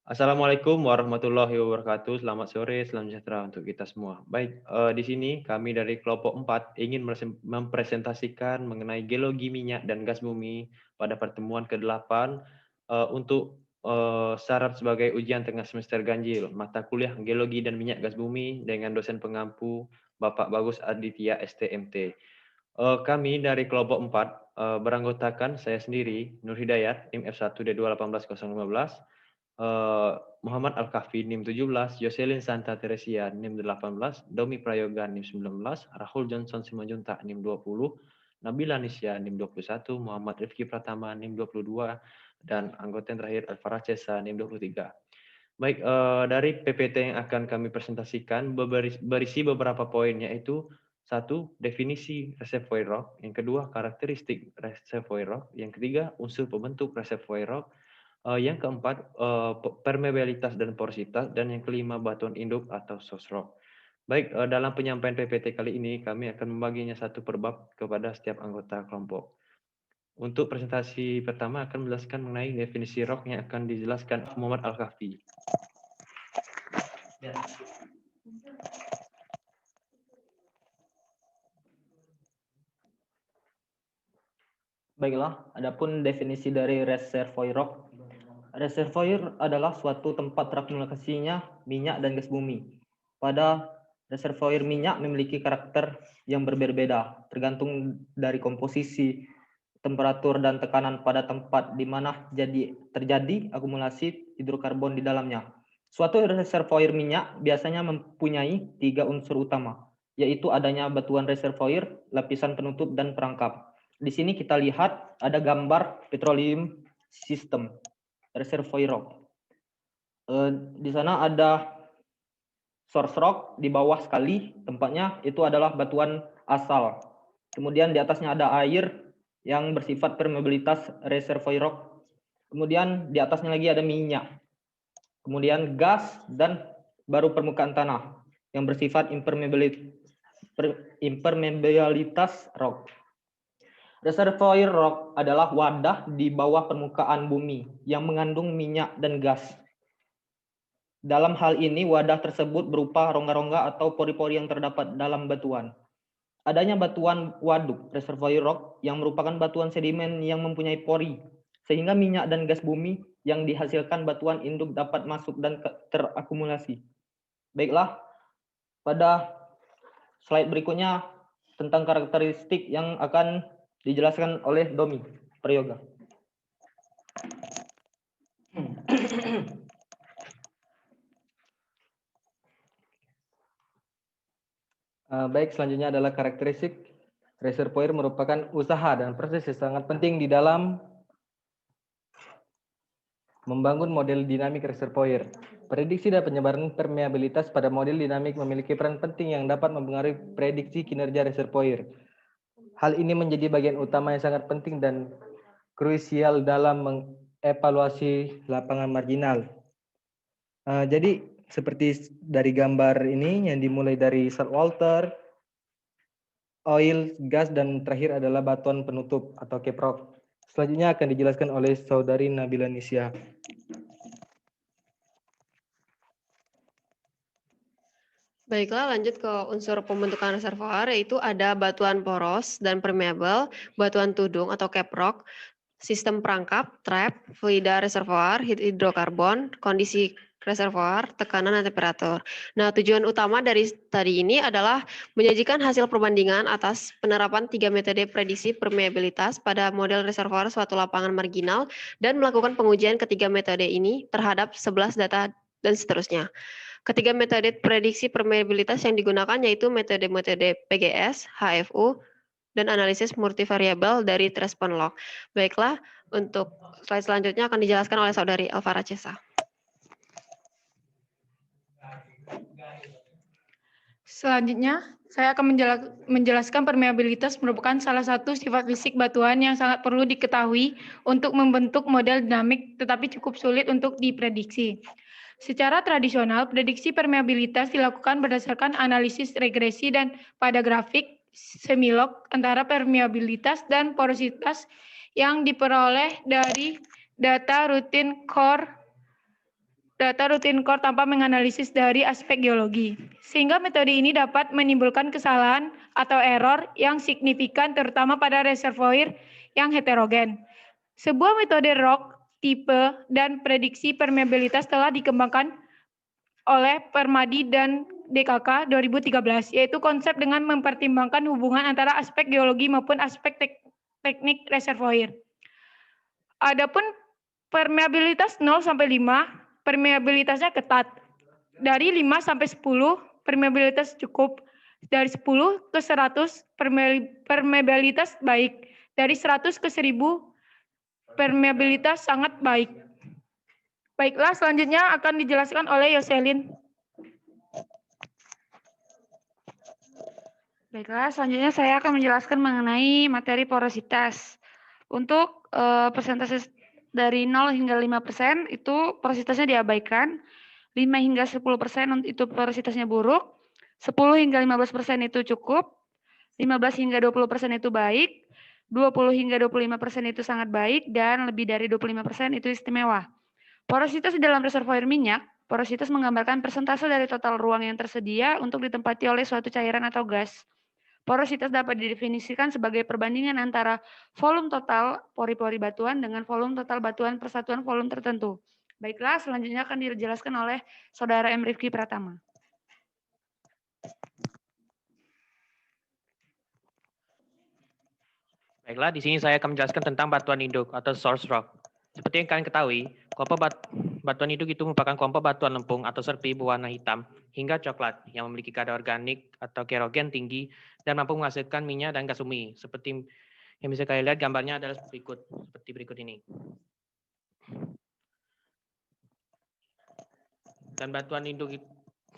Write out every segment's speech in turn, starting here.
Assalamualaikum warahmatullahi wabarakatuh. Selamat sore, salam sejahtera untuk kita semua. Baik, di sini kami dari kelompok 4 ingin mempresentasikan mengenai geologi minyak dan gas bumi pada pertemuan ke-8 untuk syarat sebagai ujian tengah semester ganjil mata kuliah geologi dan minyak gas bumi dengan dosen pengampu Bapak Bagus Aditya STMT. Kami dari kelompok 4 beranggotakan saya sendiri, Nur Hidayat, NIM F1D2180015, Muhammad Al-Kahfi NIM 17, Yoselin Santa Teresia NIM 18, Domi Prayoga NIM 19, Rahul Johnson Simanjuntak NIM 20, Nabila Nisya NIM 21, Muhammad Rifki Pratama NIM 22, dan anggota yang terakhir Alvara Cesa NIM 23. Baik, dari PPT yang akan kami presentasikan berisi beberapa poin, yaitu satu, definisi reservoir rock, yang kedua, karakteristik reservoir rock, yang ketiga, unsur pembentuk reservoir rock, yang keempat, permeabilitas dan porositas, dan yang kelima, batuan induk atau source rock. Baik, dalam penyampaian PPT kali ini, kami akan membaginya satu per bab kepada setiap anggota kelompok. Untuk presentasi pertama akan menjelaskan mengenai definisi rock yang akan dijelaskan Muhammad Al-Kahfi. Baiklah, adapun definisi dari reservoir rock. Reservoir adalah suatu tempat terakumulasinya minyak dan gas bumi. Pada reservoir minyak memiliki karakter yang berbeda-beda, tergantung dari komposisi, temperatur, dan tekanan pada tempat di mana terjadi akumulasi hidrokarbon di dalamnya. Suatu reservoir minyak biasanya mempunyai 3 unsur utama, yaitu adanya batuan reservoir, lapisan penutup, dan perangkap. Di sini kita lihat ada gambar petroleum system reservoir rock. Di sana ada source rock di bawah sekali, tempatnya itu adalah batuan asal. Kemudian di atasnya ada air yang bersifat permeabilitas reservoir rock. Kemudian di atasnya lagi ada minyak. Kemudian gas dan baru permukaan tanah yang bersifat impermeabilitas rock. Reservoir rock adalah wadah di bawah permukaan bumi yang mengandung minyak dan gas. Dalam hal ini, wadah tersebut berupa rongga-rongga atau pori-pori yang terdapat dalam batuan. Adanya batuan waduk, reservoir rock, yang merupakan batuan sedimen yang mempunyai pori, sehingga minyak dan gas bumi yang dihasilkan batuan induk dapat masuk dan terakumulasi. Baiklah, pada slide berikutnya tentang karakteristik yang akan dijelaskan oleh Domi Prayoga. Baik, selanjutnya adalah karakteristik reservoir merupakan usaha dan proses yang sangat penting di dalam membangun model dinamik reservoir. Prediksi dan penyebaran permeabilitas pada model dinamik memiliki peran penting yang dapat mempengaruhi prediksi kinerja reservoir. Hal ini menjadi bagian utama yang sangat penting dan krusial dalam mengevaluasi lapangan marginal. Jadi seperti dari gambar ini yang dimulai dari saltwater, oil, gas, dan terakhir adalah batuan penutup atau caprock. Selanjutnya akan dijelaskan oleh saudari Nabila Nisya. Baiklah, lanjut ke unsur pembentukan reservoir, yaitu ada batuan poros dan permeable, batuan tudung atau caprock, sistem perangkap, trap, fluida reservoir, hidrokarbon, kondisi reservoir, tekanan dan temperatur. Nah, tujuan utama dari tadi ini adalah menyajikan hasil perbandingan atas penerapan 3 metode prediksi permeabilitas pada model reservoir suatu lapangan marginal dan melakukan pengujian ketiga metode ini terhadap 11 data dan seterusnya. Ketiga metode prediksi permeabilitas yang digunakan yaitu metode-metode PGS, HFU, dan analisis multivariabel dari respon log. Baiklah, untuk slide selanjutnya akan dijelaskan oleh saudari Alvara Cesa. Selanjutnya, saya akan menjelaskan permeabilitas merupakan salah satu sifat fisik batuan yang sangat perlu diketahui untuk membentuk model dinamik, tetapi cukup sulit untuk diprediksi. Secara tradisional, prediksi permeabilitas dilakukan berdasarkan analisis regresi dan pada grafik semilog antara permeabilitas dan porositas yang diperoleh dari data rutin core data rutin core tanpa menganalisis dari aspek geologi. Sehingga metode ini dapat menimbulkan kesalahan atau error yang signifikan terutama pada reservoir yang heterogen. Sebuah metode rock, tipe, dan prediksi permeabilitas telah dikembangkan oleh Permadi dan DKK 2013, yaitu konsep dengan mempertimbangkan hubungan antara aspek geologi maupun aspek teknik reservoir. Adapun permeabilitas 0 sampai 5, permeabilitasnya ketat. Dari 5 sampai 10, permeabilitas cukup. Dari 10 ke 100, permeabilitas baik. Dari 100 ke 1000, permeabilitas sangat baik. Baiklah, selanjutnya akan dijelaskan oleh Yoselin. Baiklah, selanjutnya saya akan menjelaskan mengenai materi porositas. Untuk persentase dari 0 hingga 5% itu porositasnya diabaikan, 5 hingga 10% itu porositasnya buruk, 10 hingga 15% itu cukup, 15 hingga 20% itu baik, 20 hingga 25% itu sangat baik, dan lebih dari 25% itu istimewa. Porositas di dalam reservoir minyak, porositas menggambarkan persentase dari total ruang yang tersedia untuk ditempati oleh suatu cairan atau gas. Porositas dapat didefinisikan sebagai perbandingan antara volume total pori-pori batuan dengan volume total batuan persatuan volume tertentu. Baiklah, selanjutnya akan dijelaskan oleh Saudara M. Rifki Pratama. Baiklah, di sini saya akan menjelaskan tentang batuan induk atau source rock. Seperti yang kalian ketahui, kelompok batuan induk itu merupakan kelompok batuan lempung atau serpi berwarna hitam hingga coklat yang memiliki kadar organik atau kerogen tinggi dan mampu menghasilkan minyak dan gas bumi. Seperti yang bisa kalian lihat gambarnya adalah seperti berikut ini. Dan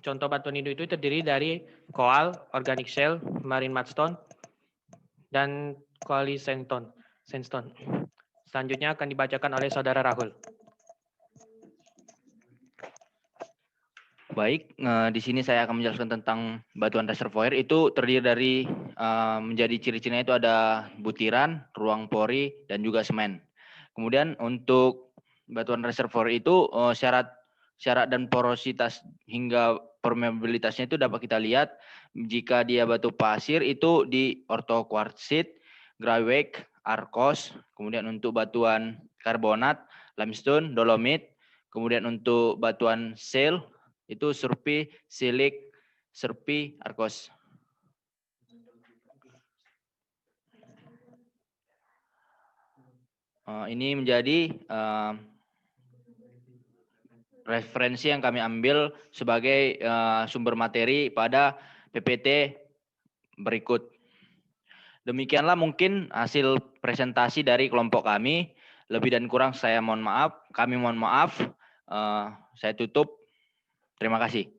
contoh batuan induk itu terdiri dari coal, organic shale, marine mudstone, dan kuali sandstone. Selanjutnya akan dibacakan oleh Saudara Rahul. Baik, di sini saya akan menjelaskan tentang batuan reservoir. Itu terdiri dari menjadi ciri-cirinya itu ada butiran, ruang pori, dan juga semen. Kemudian untuk batuan reservoir itu syarat dan porositas hingga permeabilitasnya itu dapat kita lihat jika dia batu pasir itu di orthoquartzite, graywacke, arkos, kemudian untuk batuan karbonat, limestone, dolomit, kemudian untuk batuan shale itu surpi, silik, serpi, arkos. Ini menjadi referensi yang kami ambil sebagai sumber materi pada PPT berikut. Demikianlah mungkin hasil presentasi dari kelompok kami. Lebih dan kurang saya mohon maaf. Kami mohon maaf. Saya tutup. Terima kasih.